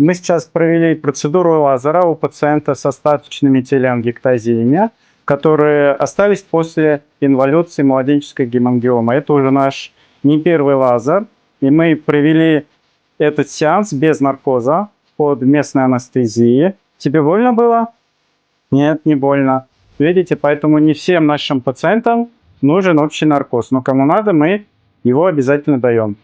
Мы сейчас провели процедуру лазера у пациента с остаточными телеангиектазиями, которые остались после инволюции младенческой гемангиомы. Это уже наш не первый лазер, и мы провели этот сеанс без наркоза под местной анестезией. Тебе больно было? Нет, не больно. Видите, поэтому не всем нашим пациентам нужен общий наркоз, но кому надо, мы его обязательно даем.